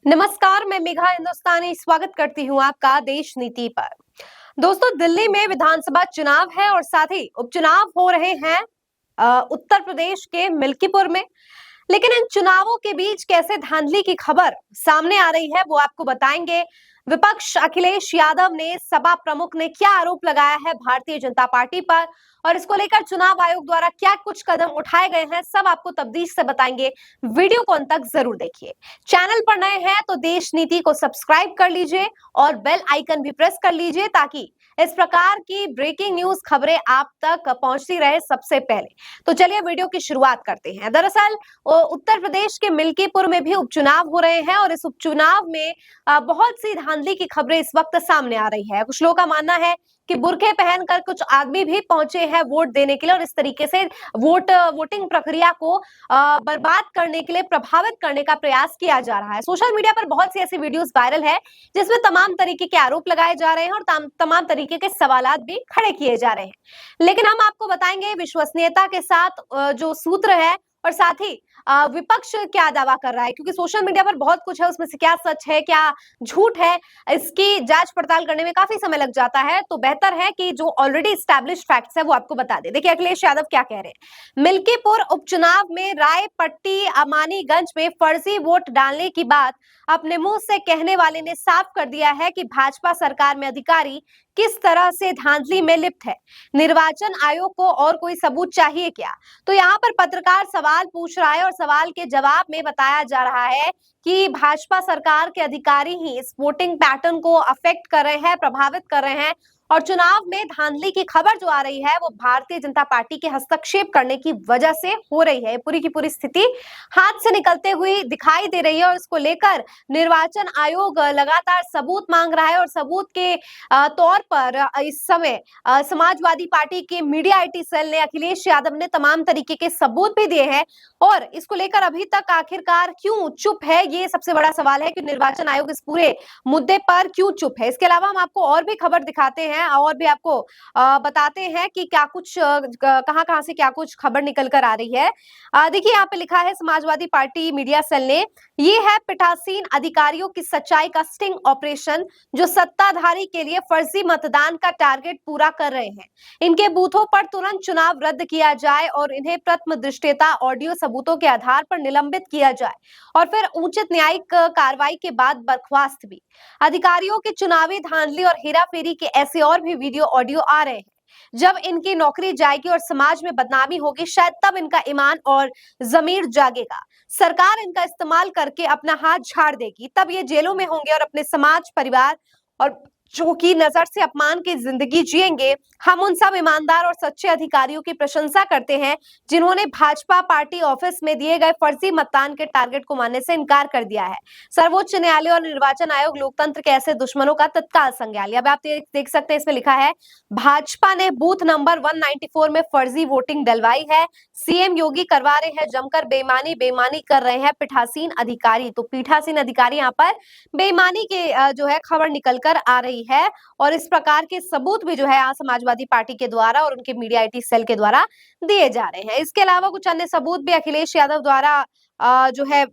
नमस्कार, मैं मेघा हिंदुस्तानी स्वागत करती हूँ आपका देश नीति पर। दोस्तों, दिल्ली में विधानसभा चुनाव है और साथ ही उपचुनाव हो रहे हैं उत्तर प्रदेश के मिल्कीपुर में। लेकिन इन चुनावों के बीच कैसे धांधली की खबर सामने आ रही है वो आपको बताएंगे। विपक्ष अखिलेश यादव ने सपा प्रमुख ने क्या आरोप लगाया है भारतीय जनता पार्टी पर और इसको लेकर चुनाव आयोग द्वारा क्या कुछ कदम उठाए गए हैं, सब आपको तफ्तीश से बताएंगे। वीडियो को अंत तक जरूर देखिए। चैनल पर नए हैं तो देश नीति को सब्सक्राइब कर लीजिए और बेल आइकन भी प्रेस कर लीजिए ताकि इस प्रकार की ब्रेकिंग न्यूज खबरें आप तक पहुंचती रहे सबसे पहले। तो चलिए वीडियो की शुरुआत करते हैं। दरअसल उत्तर प्रदेश के मिल्कीपुर में भी उपचुनाव हो रहे हैं और इस उपचुनाव में बहुत सी धांधली की खबरें इस वक्त सामने आ रही है। कुछ लोगों का मानना है कि बुरखे पहनकर कुछ आदमी भी पहुंचे हैं वोट देने के लिए और इस तरीके से वोटिंग प्रक्रिया को बर्बाद करने के लिए प्रभावित करने का प्रयास किया जा रहा है। सोशल मीडिया पर बहुत सी ऐसी वीडियोस वायरल है जिसमें तमाम तरीके के आरोप लगाए जा रहे हैं और तमाम तरीके के सवालात भी खड़े किए जा रहे हैं। लेकिन हम आपको बताएंगे विश्वसनीयता के साथ जो सूत्र है और साथ ही विपक्ष क्या दावा कर रहा है, क्योंकि सोशल मीडिया पर बहुत कुछ है, उसमें से क्या सच है क्या झूठ है इसकी जांच पड़ताल करने में काफी समय लग जाता है। तो बेहतर है कि जो ऑलरेडी स्टैब्लिश्ड फैक्ट्स है वो आपको बता दे। देखिए अखिलेश यादव क्या कह रहे हैं। मिल्कीपुर उपचुनाव में रायपट्टी अमानीगंज में फर्जी वोट डालने की बात अपने मुंह से कहने वाले ने साफ कर दिया है कि भाजपा सरकार में अधिकारी किस तरह से धांधली में लिप्त है। निर्वाचन आयोग को और कोई सबूत चाहिए क्या? तो यहाँ पर पत्रकार सवाल पूछ रहा है और सवाल के जवाब में बताया जा रहा है कि भाजपा सरकार के अधिकारी ही इस वोटिंग पैटर्न को अफेक्ट कर रहे हैं, प्रभावित कर रहे हैं और चुनाव में धांधली की खबर जो आ रही है वो भारतीय जनता पार्टी के हस्तक्षेप करने की वजह से हो रही है। पूरी की पूरी स्थिति हाथ से निकलते हुए दिखाई दे रही है और इसको लेकर निर्वाचन आयोग लगातार सबूत मांग रहा है और सबूत के तौर पर इस समय समाजवादी पार्टी के मीडिया आईटी सेल ने अखिलेश यादव ने तमाम तरीके के सबूत भी दिए हैं और इसको लेकर अभी तक आखिरकार क्यों चुप है, ये सबसे बड़ा सवाल है कि निर्वाचन आयोग इस पूरे मुद्दे पर क्यों चुप है। इसके अलावा हम आपको और भी खबर दिखाते हैं और भी आपको बताते हैं कि क्या कुछ कहां-कहां से क्या कुछ खबर निकल कर आ रही है। देखिए यहाँ पे लिखा है समाजवादी पार्टी मीडिया सेल ने, ये है पीठासीन अधिकारियों की सच्चाई का स्टिंग ऑपरेशन जो सत्ताधारी के लिए फर्जी मतदान का टारगेट पूरा कर रहे हैं। इनके बूथों पर तुरंत चुनाव रद्द किया जाए और इन्हें प्रथम दृष्टया ऑडियो सबूतों के आधार पर निलंबित किया जाए और फिर उचित न्यायिक कार्रवाई के बाद बर्खास्त भी। अधिकारियों की चुनावी धांधली और हेराफेरी के ऐसे और भी वीडियो ऑडियो आ रहे हैं। जब इनकी नौकरी जाएगी और समाज में बदनामी होगी शायद तब इनका ईमान और जमीर जागेगा। सरकार इनका इस्तेमाल करके अपना हाथ झाड़ देगी, तब ये जेलों में होंगे और अपने समाज परिवार और जो की नजर से अपमान की जिंदगी जिएंगे। हम उन सब ईमानदार और सच्चे अधिकारियों की प्रशंसा करते हैं जिन्होंने भाजपा पार्टी ऑफिस में दिए गए फर्जी मतदान के टारगेट को मानने से इनकार कर दिया है। सर्वोच्च न्यायालय और निर्वाचन आयोग लोकतंत्र के ऐसे दुश्मनों का तत्काल संज्ञान लिया। अब आप देख सकते हैं इसमें लिखा है भाजपा ने बूथ नंबर 194 में फर्जी वोटिंग डलवाई है। सीएम योगी करवा रहे हैं जमकर बेईमानी, बेईमानी कर रहे हैं पीठासीन अधिकारी। तो पीठासीन अधिकारी यहाँ पर बेईमानी के जो है खबर निकल कर आ रही है और इस प्रकार के सबूत भी जो है समाजवादी पार्टी के द्वारा और उनके मीडिया आईटी सेल के द्वारा दिए जा रहे हैं। इसके अलावा कुछ अन्य सबूत भी अखिलेश यादव द्वारा जो है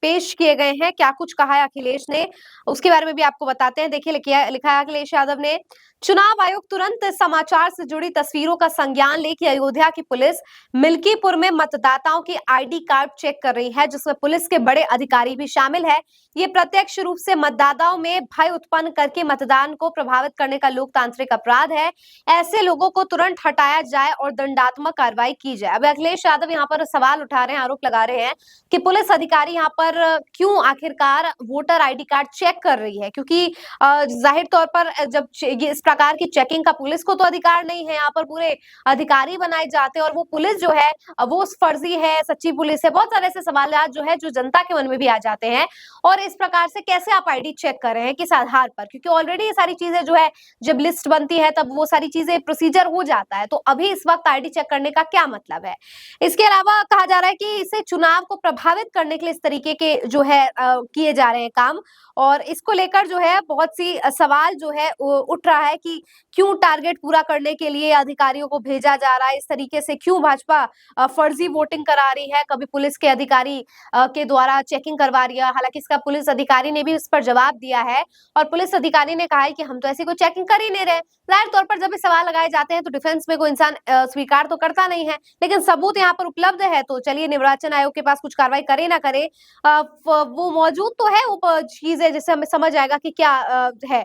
पेश किए गए हैं। क्या कुछ कहा है अखिलेश ने उसके बारे में भी आपको बताते हैं। देखिए लिखा है अखिलेश यादव ने, चुनाव आयोग तुरंत समाचार से जुड़ी तस्वीरों का संज्ञान ले कि अयोध्या की पुलिस मिल्कीपुर में मतदाताओं की आईडी कार्ड चेक कर रही है जिसमें पुलिस के बड़े अधिकारी भी शामिल है। ये प्रत्यक्ष रूप से मतदाताओं में भय उत्पन्न करके मतदान को प्रभावित करने का लोकतांत्रिक अपराध है। ऐसे लोगों को तुरंत हटाया जाए और दंडात्मक कार्रवाई की जाए। अब अखिलेश यादव यहाँ पर सवाल उठा रहे हैं, आरोप लगा रहे हैं कि पुलिस अधिकारी यहाँ पर क्यों आखिरकार वोटर आईडी कार्ड चेक कर रही है, क्योंकि जाहिर तौर पर जब इस प्रकार की चेकिंग का पुलिस को तो अधिकार नहीं है। यहाँ पर पूरे अधिकारी बनाए जाते हैं और वो पुलिस जो है वो फर्जी है, सच्ची पुलिस है। बहुत सारे ऐसे सवाल जो है जो जनता के मन में भी आ जाते हैं और इस प्रकार से कैसे आप आईडी चेक कर रहे हैं, किस आधार पर, क्योंकि ऑलरेडी ये सारी चीजें जो है जब लिस्ट बनती है तब वो सारी चीजें प्रोसीजर हो जाता है। तो अभी इस वक्त आईडी चेक करने का क्या मतलब है। इसके अलावा कहा जा रहा है कि इसे चुनाव को प्रभावित करने के लिए इस तरीके के जो है किए जा रहे हैं काम, और इसको लेकर जो है बहुत सी सवाल जो है उठ रहा है कि क्यों टारगेट पूरा करने के लिए अधिकारियों को भेजा जा रहा है इस तरीके से, क्यों भाजपा फर्जी वोटिंग करा रही है, कभी पुलिस के अधिकारी के द्वारा चेकिंग करवा रही है। हालांकि इसका पुलिस अधिकारी ने भी इस पर जवाब दिया है, और पुलिस अधिकारी ने कहा है कि हम तो ऐसी कोई चेकिंग कर ही नहीं रहे। जाहिर तौर पर जब ये सवाल लगाए जाते हैं तो डिफेंस में कोई इंसान स्वीकार तो करता नहीं है, लेकिन सबूत यहाँ पर उपलब्ध है, तो चलिए निर्वाचन आयोग के पास कुछ कार्रवाई करे ना करे, वो मौजूद तो है, वो चीज है जिससे हमें समझ आएगा कि क्या है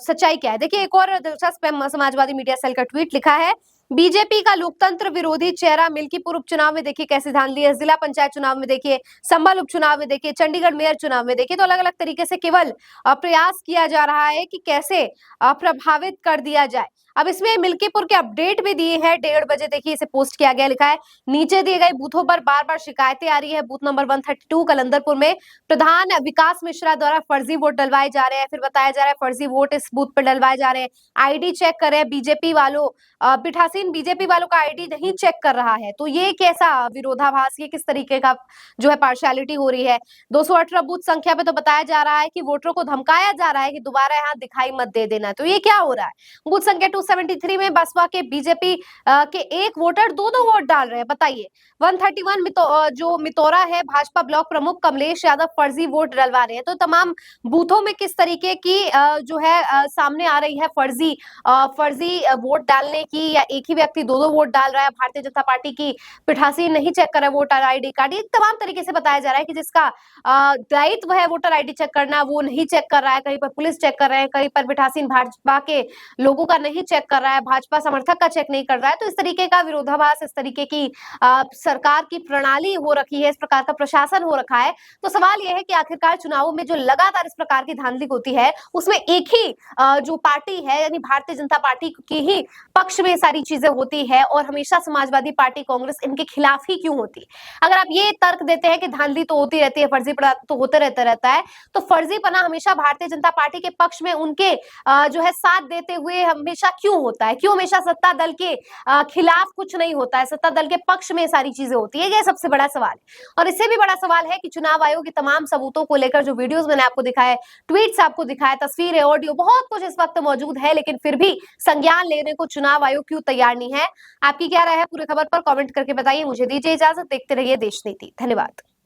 सच्चाई क्या है। देखिए एक और दिलचस्प समाजवादी मीडिया सेल का ट्वीट लिखा है, बीजेपी का लोकतंत्र विरोधी चेहरा मिल्कीपुर उपचुनाव में देखिए कैसे धांधली है, जिला पंचायत चुनाव में देखिए, संभल उपचुनाव में देखिए, चंडीगढ़ मेयर चुनाव में देखिए, तो अलग अलग तरीके से केवल प्रयास किया जा रहा है कि कैसे प्रभावित कर दिया जाए। अब इसमें मिल्कीपुर के अपडेट भी दिए हैं, 1:30 बजे देखिए इसे पोस्ट किया गया, लिखा है नीचे दिए गए बूथों पर बार बार शिकायतें आ रही है। बूथ नंबर 132 कलंदरपुर में प्रधान विकास मिश्रा द्वारा फर्जी वोट डलवाए जा रहे हैं, फिर बताया जा रहा है फर्जी वोट इस बूथ पर डलवाए जा रहे हैं, आईडी चेक करें, बीजेपी वालों पीठासीन बीजेपी वालों का आईडी नहीं चेक कर रहा है। तो ये कैसा विरोधाभास, ये किस तरीके का जो है पार्शियलिटी हो रही है। 218 बूथ संख्या पे तो बताया जा रहा है कि वोटरों को धमकाया जा रहा है कि दोबारा यहाँ दिखाई मत दे देना, तो ये क्या हो रहा है। बूथ संख्या 273 में बसपा के बीजेपी के एक वोटर दो वोट डाल रहे हैं, बताइए। 131 जो मितौरा है, भाजपा ब्लॉक प्रमुख कमलेश यादव फर्जी वोट डलवा रहे हैं। तो तमाम बूथों में किस तरीके की जो है सामने आ रही है फर्जी वोट डालने की, या एक ही व्यक्ति दो वोट डाल रहा है, भारतीय जनता पार्टी की पीठासीन नहीं चेक कर रहा है वोटर आईडी कार्ड, ये तमाम तरीके से बताया जा रहा है कि जिसका दायित्व है वोटर आईडी चेक करना वो नहीं चेक कर रहा है, कहीं पर पुलिस चेक कर रहे हैं, कहीं पर पीठासीन भाजपा के लोगों का नहीं चेक कर रहा है, भाजपा समर्थक का चेक नहीं कर रहा है। तो इस तरीके का विरोधाभास, इस तरीके की सरकार की प्रणाली हो रखी है, इस प्रकार का प्रशासन हो रखा है। तो सवाल यह है कि आखिरकार चुनावों में जो लगातार इस प्रकार की धांधली होती है उसमें एक ही जो पार्टी है यानी भारतीय जनता पार्टी की ही पक्ष में सारी चीजें होती है, और हमेशा समाजवादी पार्टी कांग्रेस इनके खिलाफ ही क्यों होती है। अगर आप ये तर्क देते हैं कि धांधली तो होती रहती है, फर्जीपना तो होते रहता है, तो फर्जीपना हमेशा भारतीय जनता पार्टी के पक्ष में उनके जो है साथ देते हुए हमेशा क्यों होता है, क्यों हमेशा सत्ता दल के खिलाफ कुछ नहीं होता है, सत्ता दल के पक्ष में सारी चीजें होती है, ये सबसे बड़ा सवाल है। और इससे भी बड़ा सवाल है कि चुनाव आयोग की तमाम सबूतों को लेकर जो वीडियोस मैंने आपको दिखाए, ट्वीट्स आपको दिखाए, तस्वीरें, ऑडियो, बहुत कुछ इस वक्त मौजूद है, लेकिन फिर भी संज्ञान लेने को चुनाव आयोग क्यों तैयार नहीं है। आपकी क्या राय है पूरी खबर पर, कमेंट करके बताइए। मुझे दीजिए इजाजत, देखते रहिए देश नीति। धन्यवाद।